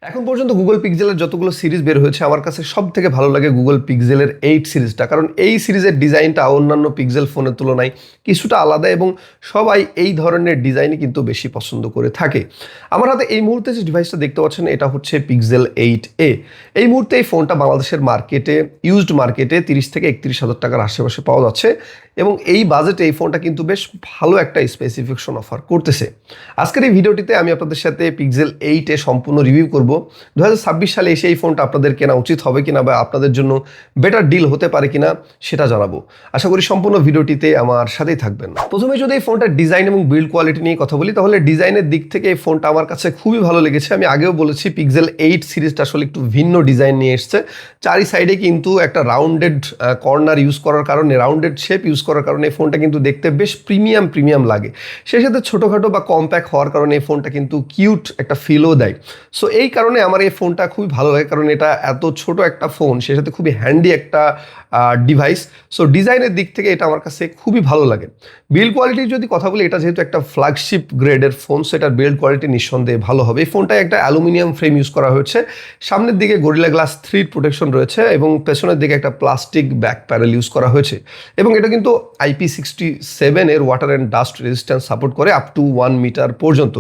এখন পর্যন্ত গুগল পিক্সেলের যতগুলো সিরিজ বের হয়েছে আমার কাছে সব থেকে ভালো লাগে গুগল পিক্সেলের 8 সিরিজটা, কারণ এই সিরিজের ডিজাইনটা অন্যান্য পিক্সেল ফোনের তুলনায় কিছুটা আলাদা এবং সবাই এই ধরনের ডিজাইনই কিন্তু বেশি পছন্দ করে থাকে। আমার হাতে এই মুহূর্তে যে ডিভাইসটা দেখতে পাচ্ছেন এটা হচ্ছে পিক্সেল 8a। এই মুহূর্তে এই ফোনটা বাংলাদেশের মার্কেটে ইউজড মার্কেটে 30 থেকে 31 হাজার টাকার আশেপাশে পাওয়া যাচ্ছে এবং এই বাজেটে এই ফোনটা কিন্তু বেশ ভালো একটা স্পেসিফিকেশন অফার করতেছে। আজকের এই ভিডিওটিতে আমি আপনাদের সাথে পিক্সেল 8 এ সম্পূর্ণ রিভিউ করব। 2026 সালে এসে এই ফোনটা আপনাদের কেনা উচিত হবে কিনা বা আপনাদের জন্য বেটার ডিল হতে পারে কিনা সেটা জানাবো। আশা করি সম্পূর্ণ ভিডিওটিতে আমার সাথেই থাকবেন। প্রথমে যদি এই ফোনটার ডিজাইন এবং বিল্ড কোয়ালিটি নিয়ে কথা বলি তাহলে ডিজাইনের দিক থেকে এই ফোনটা আমার কাছে খুবই ভালো লেগেছে। আমি আগেও বলেছি পিক্সেল 8 সিরিজটা আসলে একটু ভিন্ন ডিজাইন নিয়ে এসছে। চারি সাইডে কিন্তু একটা রাউন্ডেড কর্নার ইউজ করার কারণে, রাউন্ডেড শেপ ইউজ করার কারণে এই ফোনটা কিন্তু দেখতে বেশ প্রিমিয়াম লাগে। সেই সাথে ছোটোখাটো বা কম্প্যাক্ট হওয়ার কারণে এই ফোনটা কিন্তু কিউট একটা ফিলও দেয়। সো এই কারণে আমার এই ফোনটা খুবই ভালো লাগে, কারণ এটা এত ছোট একটা ফোন, সে সাথে খুবই হ্যান্ডি একটা ডিভাইস। সো ডিজাইনের দিক থেকে এটা আমার কাছে খুবই ভালো লাগে। বিল্ড কোয়ালিটির যদি কথা বলি, এটা যেহেতু একটা ফ্ল্যাগশিপ গ্রেডের ফোন, সো এটার বিল্ড কোয়ালিটি নিঃসন্দেহে ভালো হবে। এই ফোনটায় একটা অ্যালুমিনিয়াম ফ্রেম ইউজ করা হয়েছে, সামনের দিকে গরিলা গ্লাস 3 প্রোটেকশন রয়েছে এবং পেছনের দিকে একটা প্লাস্টিক ব্যাক প্যানেল ইউজ করা হয়েছে এবং এটা কিন্তু IP67 এর water and dust resistance support করে আপ টু 1 মিটার পর্যন্ত।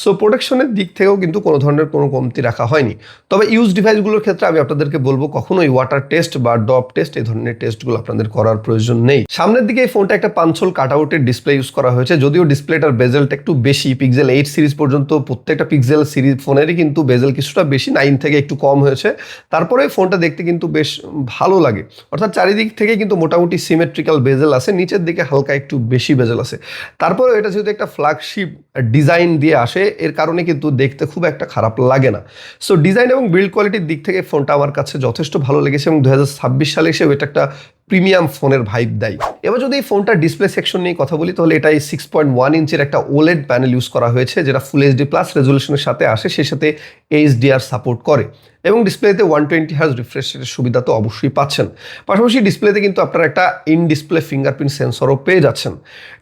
সো প্রোটেকশনের দিক থেকেও কিন্তু কোনো ধরনের কোনো কমতি রাখা হয়নি। তবে ইউজ ডিভাইসগুলোর ক্ষেত্রে আমি আপনাদেরকে বলবো কখনোই ওয়াটার টেস্ট বা ডপ টেস্ট এই ধরনের টেস্টগুলো আপনাদের করার প্রয়োজন নেই। সামনের দিকে এই ফোনটা একটা 5 হোল কাটআউটের ডিসপ্লে ইউজ করা হয়েছে, যদিও ডিসপ্লেটার বেজেলটা একটু বেশি। পিক্সেল 8 সিরিজ পর্যন্ত প্রত্যেকটা পিক্সেল সিরিজ ফোনেরই কিন্তু বেজেল কিছুটা বেশি, 9 থেকে একটু কম হয়েছে। তারপরে ফোনটা দেখতে কিন্তু বেশ ভালো লাগে, অর্থাৎ চারিদিক থেকে কিন্তু মোটামুটি সিমেট্রিক্যাল বেজেল আছে, নিচের দিকে হালকা একটু বেশি বেজেল আছে। তারপরে এটা যেহেতু একটা ফ্ল্যাগশিপ ডিজাইন দিয়ে আসে এর কারণে কিন্তু দেখতে খুব একটা খারাপ লাগে না। সো ডিজাইন এবং বিল্ড কোয়ালিটির দিক থেকে ফোনটা আমার কাছে যথেষ্ট ভালো লেগেছে এবং 2026 সালে এসেও এটা একটা প্রিমিয়াম ফোনের ভাইব দেয়। এবার যদি এই ফোনটার ডিসপ্লে সেকশন নিয়ে কথা বলি তাহলে এটাই 6.1 ইঞ্চের একটা ওলেড প্যানেল ইউজ করা হয়েছে, যেটা ফুল এইচডি প্লাস রেজলিউশনের সাথে আসে, সেই সাথে HDR সাপোর্ট করে এবং ডিসপ্লেতে 120 হার্জ রিফ্রেশ রেটের সুবিধা তো অবশ্যই পাচ্ছেন। পাশাপাশি ডিসপ্লেতে কিন্তু আপনারা একটা ইন ডিসপ্লে ফিঙ্গারপ্রিন্ট সেন্সরও পেয়ে যাচ্ছেন।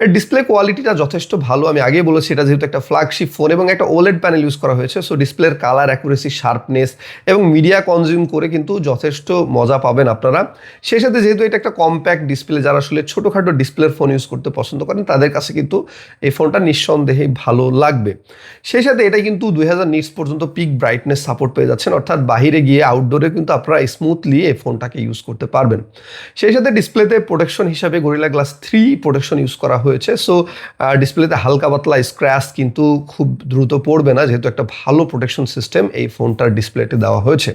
এর ডিসপ্লে কোয়ালিটিটা যথেষ্ট ভালো। আমি আগেই বলেছি এটা যেহেতু একটা ফ্ল্যাগশিপ ফোন এবং একটা ওলেড প্যানেল ইউজ করা হয়েছে, সো ডিসপ্লের কালার অ্যাকুরেসি, শার্পনেস এবং মিডিয়া কনজিউম করে কিন্তু যথেষ্ট মজা পাবেন আপনারা। সেই সাথে যেহেতু এটা একটা কম্প্যাক্ট ডিসপ্লে, যারা আসলে ছোটোখাটো ডিসপ্লের ফোন ইউজ করতে পছন্দ করেন তাদের কাছে কিন্তু এই ফোনটা নিঃসন্দেহেই ভালো লাগবে। সেই সাথে এটাই কিন্তু 2000 নিটস পর্যন্ত পিক ব্রাইটনেস সাপোর্ট পেয়ে যাচ্ছেন, অর্থাৎ বাহিরে গিয়ে আউটডোরে কিন্তু আপনারা স্মুথলি এই ফোনটাকে ইউজ করতে পারবেন। সেই সাথে ডিসপ্লেতে প্রোটেকশন হিসাবে গরিলা গ্লাস 3 প্রোটেকশন ইউজ করা হয়েছে। সো ডিসপ্লেতে হালকা পাতলা স্ক্র্যাচ কিন্তু খুব দ্রুত পড়বে না, যেহেতু একটা ভালো প্রোটেকশন সিস্টেম এই ফোনটার ডিসপ্লেতে দেওয়া হয়েছে।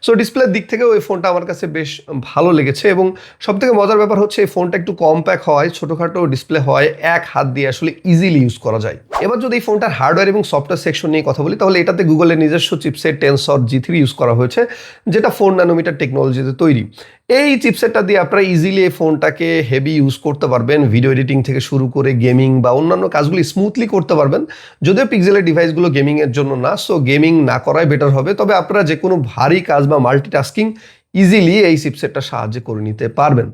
সো ডিসপ্লের দিক থেকেও এই ফোনটা আমার কাছে বেশ ভালো লেগেছে এবং সবথেকে মজার ব্যাপার হচ্ছে এই ফোনটা একটু কম্প্যাক্ট হওয়ায়, ছোটোখাটো ডিসপ্লে হওয়ায় এক হাত দিয়ে আসলে ইজিলি ইউজ করা যায়। এবার যদি এই ফোনটার হার্ডওয়্যার এবং সফটওয়্যার সেকশন নিয়ে কথা বলি তাহলে এটাতে গুগলের নিজস্ব চিপসেট টেনসর G3 ইউজ করা হয়েছে, যেটা 4 ন্যানোমিটার টেকনোলজিতে তৈরি। এই চিপসেটটা দিয়ে আপনারা ইজিলি এই ফোনটাকে হেভি ইউজ করতে পারবেন, ভিডিও এডিটিং থেকে শুরু করে গেমিং বা অন্যান্য কাজগুলি স্মুথলি করতে পারবেন। যদিও পিক্সেলের ডিভাইসগুলো গেমিংয়ের জন্য না, সো গেমিং না করাই বেটার হবে। তবে আপনারা যে কোনো ভারী কাজ বা মাল্টিটাস্কিং ইজিলি এই চিপসেটটা সাহায্য করে নিতে পারবেন।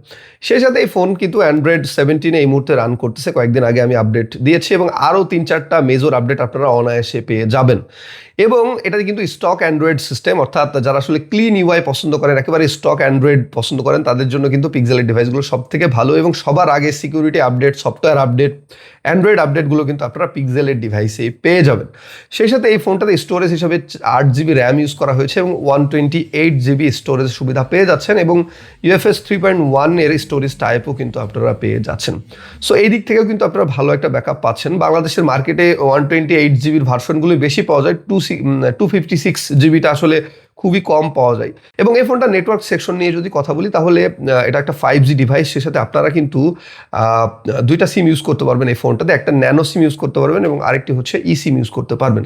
সেই সাথে এই ফোন কিন্তু অ্যান্ড্রয়েড 17 এই মুহূর্তে রান করতেছে, কয়েকদিন আগে আমি আপডেট দিয়েছি এবং আরও 3-4টা মেজর আপডেট আপনারা অনায়াসে পেয়ে যাবেন। এবং এটাতে কিন্তু স্টক অ্যান্ড্রয়েড সিস্টেম, অর্থাৎ যারা আসলে ক্লিন ইউআই পছন্দ করেন, একেবারে স্টক অ্যান্ড্রয়েড পছন্দ করেন, তাদের জন্য কিন্তু পিক্সেলের ডিভাইসগুলো সব থেকে ভালো এবং সবার আগে security update, software update, Android আপডেটগুলো কিন্তু আপনারা পিক্সেলের ডিভাইসেই পেয়ে যাবেন। সেই সাথে এই ফোনটাতে স্টোরেজ হিসাবে 8GB র্যাম ইউজ করা হয়েছে এবং 128GB স্টোরেজ সুবিধা পেয়ে যাচ্ছেন এবং UFS 3.1 এর স্টোরেজ টাইপও কিন্তু আপনারা পেয়ে যাচ্ছেন। সো এই দিক থেকেও কিন্তু আপনারা ভালো একটা ব্যাকআপ পাচ্ছেন। বাংলাদেশের মার্কেটে 128GB ভার্সনগুলো বেশি পাওয়া যায়, 256GBটা আসলে খুবই কম পাওয়া যায়। এবং এই ফোনটা নেটওয়ার্ক সেকশন নিয়ে যদি কথা বলি তাহলে এটা একটা 5G ডিভাইস, সে সাথে আপনারা কিন্তু 2টা সিম ইউজ করতে পারবেন এই ফোনটাতে, একটা ন্যানো সিম ইউজ করতে পারবেন এবং আরেকটি হচ্ছে ই সিম ইউজ করতে পারবেন।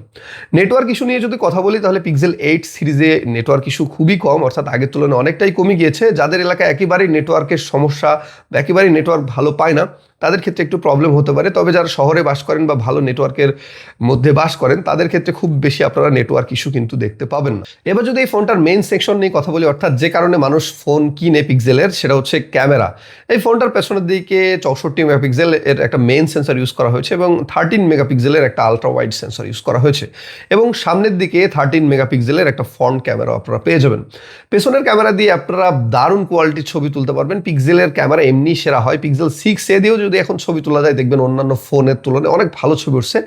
নেটওয়ার্ক ইস্যু নিয়ে যদি কথা বলি তাহলে পিক্সেল 8 সিরিজে নেটওয়ার্ক ইস্যু খুবই কম, অর্থাৎ আগের তুলনায় অনেকটাই কমে গিয়েছে। যাদের এলাকায় একেবারেই নেটওয়ার্কের সমস্যা বা একেবারেই নেটওয়ার্ক ভালো পায় না তাদের ক্ষেত্রে একটু প্রবলেম হতে পারে। তবে যারা শহরে বাস করেন বা ভালো নেটওয়ার্কের মধ্যে বাস করেন তাদের ক্ষেত্রে খুব বেশি আপনারা নেটওয়ার্ক ইস্যু কিন্তু দেখতে পাবেন না। এবার যদি এই ফোনটার মেইন সেকশন নিয়ে কথা বলি, অর্থাৎ যে কারণে মানুষ ফোন কিনে পিক্সেলের, সেটা হচ্ছে ক্যামেরা। এই ফোনটার পেছনের দিকে 64 মেগাপিক্সেল এর একটা মেইন সেন্সর ইউজ করা হয়েছে এবং 13 মেগাপিক্সেলের একটা আলট্রা ওয়াইড সেন্সর ইউজ করা হয়েছে এবং সামনের দিকে 13 মেগাপিক্সেলের একটা ফ্রন্ট ক্যামেরা আপনারা পেয়ে যাবেন। পেছনের ক্যামেরা দিয়ে আপনারা দারুণ কোয়ালিটির ছবি তুলতে পারবেন। পিক্সেলের ক্যামেরা এমনি সেরা হয়। পিক্সেল 6a দিয়েও যদি এখন ছবি তোলা যায় দেখবেন অন্যান্য ফোনের তুলনায় অনেক ভালো ছবি উঠছে।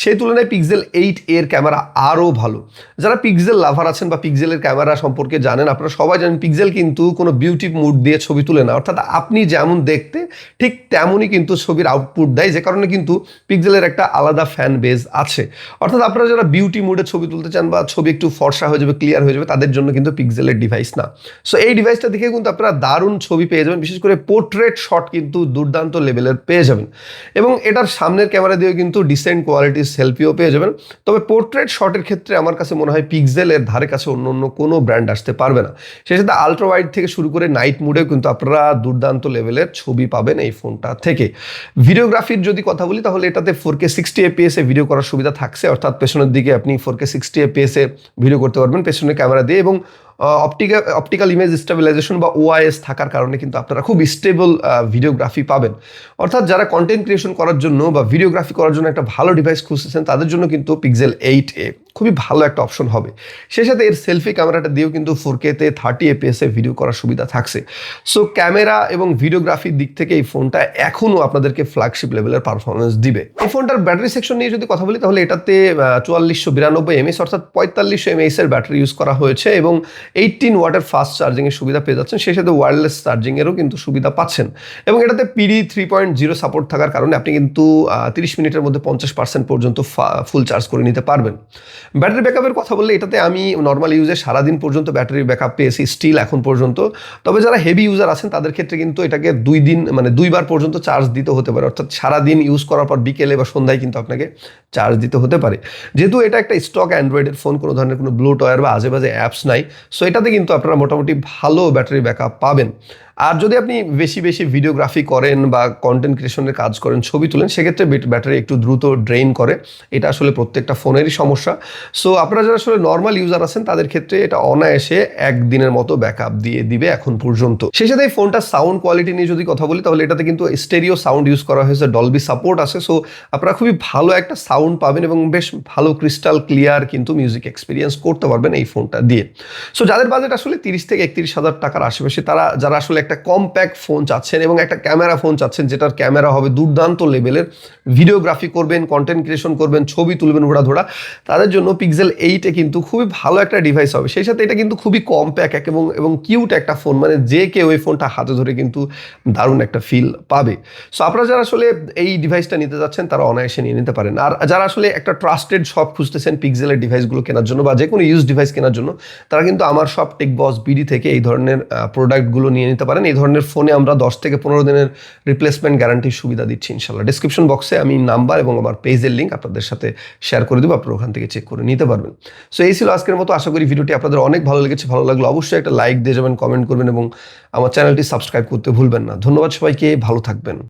সেই তুলনায় পিক্সেল 8a এর ক্যামেরা আরও ভালো। যারা পিক্সেল লাভার আছেন বা পিক্সেলের ক্যামেরা সম্পর্কে জানেন, আপনারা সবাই জানেন পিক্সেল কিন্তু কোনো বিউটি মুড দিয়ে ছবি তুলে না, অর্থাৎ আপনি যেমন দেখতে ঠিক তেমনই কিন্তু ছবির আউটপুট দেয়, যে কারণে কিন্তু পিক্সেলের একটা আলাদা ফ্যান বেজ আছে। অর্থাৎ আপনারা যারা বিউটি মুডে ছবি তুলতে চান বা ছবি একটু ফর্সা হয়ে যাবে, ক্লিয়ার হয়ে যাবে, তাদের জন্য কিন্তু পিক্সেলের ডিভাইস না। সো এই ডিভাইসটা দেখে কিন্তু আপনারা দারুণ ছবি পেয়ে যাবেন, বিশেষ করে পোর্ট্রেট শট কিন্তু দুর্দান্ত লেভেলের পেয়ে যাবেন এবং এটার সামনের ক্যামেরা দিয়েও কিন্তু ডিসেন্ট কোয়ালিটির সেলফিও পেয়ে যাবেন। তবে পোর্ট্রেট শটের ক্ষেত্রে আমার কাছে মনে হয় পিক্সেলের ধারে কাছে অন্য কোনো ব্র্যান্ড আসতে পারবে না। সেই সাথে আলট্রা ওয়াইড থেকে শুরু করে নাইট মুডেও কিন্তু আপনারা দুর্দান্ত লেভেলের ছবি পাবেন এই ফোনটা থেকে। ভিডিওগ্রাফির যদি কথা বলি তাহলে এটাতে 4K 60 fps এ ভিডিও করার সুবিধা থাকছে, অর্থাৎ পেছনের দিকে আপনি 4K 60 fps এ ভিডিও করতে পারবেন পেছনের ক্যামেরা দিয়ে এবং অপটিক্যাল ইমেজ স্টেবিলাইজেশন বা ওআইএস থাকার কারণে কিন্তু আপনারা খুব স্টেবল ভিডিওগ্রাফি পাবেন। অর্থাৎ যারা কন্টেন্ট ক্রিয়েশন করার জন্য বা ভিডিওগ্রাফি করার জন্য একটা ভালো ডিভাইস খুঁজতেছেন তাদের জন্য কিন্তু পিক্সেল 8a খুবই ভালো একটা অপশন হবে। সেই সাথে এর সেলফি ক্যামেরাটা দিয়েও কিন্তু 4K তে 30 fps এ ভিডিও করার সুবিধা থাকছে। সো ক্যামেরা এবং ভিডিওগ্রাফির দিক থেকে এই ফোনটা এখনও আপনাদেরকে ফ্ল্যাগশিপ লেভেলের পারফরমেন্স দিবে। এই ফোনটার ব্যাটারি সেকশন নিয়ে যদি কথা বলি তাহলে এটাতে 4492 mAh অর্থাৎ 4500 mAh এর ব্যাটারি ইউজ করা হয়েছে এবং 18 ওয়াটের ফাস্ট চার্জিংয়ের সুবিধা পেয়ে যাচ্ছেন। সেই সাথে ওয়্যারলেস চার্জিংয়েরও কিন্তু সুবিধা পাচ্ছেন এবং এটাতে PD 3.0 সাপোর্ট থাকার কারণে আপনি কিন্তু 30 মিনিটের মধ্যে 50% পর্যন্ত ফুল চার্জ করে নিতে পারবেন। ব্যাটারি ব্যাকআপের কথা বললে এটাতে আমি নর্মাল ইউজে সারাদিন পর্যন্ত ব্যাটারি ব্যাকআপ পেয়েছি স্টিল এখন পর্যন্ত। তবে যারা হেভি ইউজার আছেন তাদের ক্ষেত্রে কিন্তু এটাকে 2 দিন মানে 2 বার পর্যন্ত চার্জ দিতে হতে পারে, অর্থাৎ সারাদিন ইউজ করার পর বিকেলে বা সন্ধ্যায় কিন্তু আপনাকে চার্জ দিতে হতে পারে। যেহেতু এটা একটা স্টক অ্যান্ড্রয়েডের ফোন, কোনো ধরনের কোনো ব্লোটওয়্যার বা আজে বাজে অ্যাপস নাই, সো এটাতে কিন্তু আপনারা মোটামুটি ভালো ব্যাটারি ব্যাকআপ পাবেন। আর যদি আপনি বেশি ভিডিওগ্রাফি করেন বা কন্টেন্ট ক্রিয়েশনের কাজ করেন, ছবি তোলেন, সেক্ষেত্রে ব্যাটারি একটু দ্রুত ড্রেইন করে। এটা আসলে প্রত্যেকটা ফোনেরই সমস্যা। সো আপনারা যারা আসলে নর্মাল ইউজার আছেন তাদের ক্ষেত্রে এটা অনায়াসে 1 দিনের মতো ব্যাকআপ দিয়ে দিবে এখন পর্যন্ত। সেই সাথে এই ফোনটার সাউন্ড কোয়ালিটি নিয়ে যদি কথা বলি তাহলে এটাতে কিন্তু স্টেরিও সাউন্ড ইউজ করা হয়েছে, ডলবি সাপোর্ট আছে। সো আপনারা খুবই ভালো একটা সাউন্ড পাবেন এবং বেশ ভালো ক্রিস্টাল ক্লিয়ার কিন্তু মিউজিক এক্সপিরিয়েন্স করতে পারবেন এই ফোনটা দিয়ে। সো যাদের বাজেট আসলে 30 থেকে 31 হাজার টাকার আশেপাশে, তারা যারা আসলে একটা কম্প্যাক্ট ফোন চাচ্ছেন এবং একটা ক্যামেরা ফোন চাচ্ছেন যেটার ক্যামেরা হবে দুর্দান্ত লেভেলের, ভিডিওগ্রাফি করবেন, কন্টেন্ট ক্রিয়েশন করবেন, ছবি তুলবেন ধরা, তাদের জন্য পিক্সেল 8 কিন্তু খুবই ভালো একটা ডিভাইস হবে। সেই সাথে এটা কিন্তু খুবই কম্প্যাক্ট এবং কিউট একটা ফোন, মানে যে কেউ এই ফোনটা হাতে ধরে কিন্তু দারুণ একটা ফিল পাবে। সো আপনারা যারা আসলে এই ডিভাইসটা নিতে যাচ্ছেন তারা অনায়াসে নিয়ে নিতে পারেন। আর যারা আসলে একটা ট্রাস্টেড শপ খুঁজতেছেন পিক্সেলের ডিভাইসগুলো কেনার জন্য বা যে কোনো ইউজ ডিভাইস কেনার জন্য, তারা কিন্তু আমার শপ টেকবস বিডি থেকে এই ধরনের প্রোডাক্টগুলো নিয়ে নিতে পারেন। এই ধরনের ফোনে আমরা 10 থেকে 15 দিনের রিপ্লেসমেন্ট গ্যারান্টির সুবিধা দিচ্ছি ইনশাল্লাহ। ডিসক্রিপশন বক্সে আমি নাম্বার এবং আমার পেজের লিঙ্ক আপনাদের সাথে শেয়ার করে দেবো, আপনারা ওখান থেকে চেক করে নিতে পারবেন। সো এই ছিল আজকের মতো। আশা করি ভিডিওটি আপনাদের অনেক ভালো লেগেছে। ভালো লাগলে অবশ্যই একটা লাইক দিয়ে যাবেন, কমেন্ট করবেন এবং আমার চ্যানেলটি সাবস্ক্রাইব করতে ভুলবেন না। ধন্যবাদ সবাইকে, ভালো থাকবেন।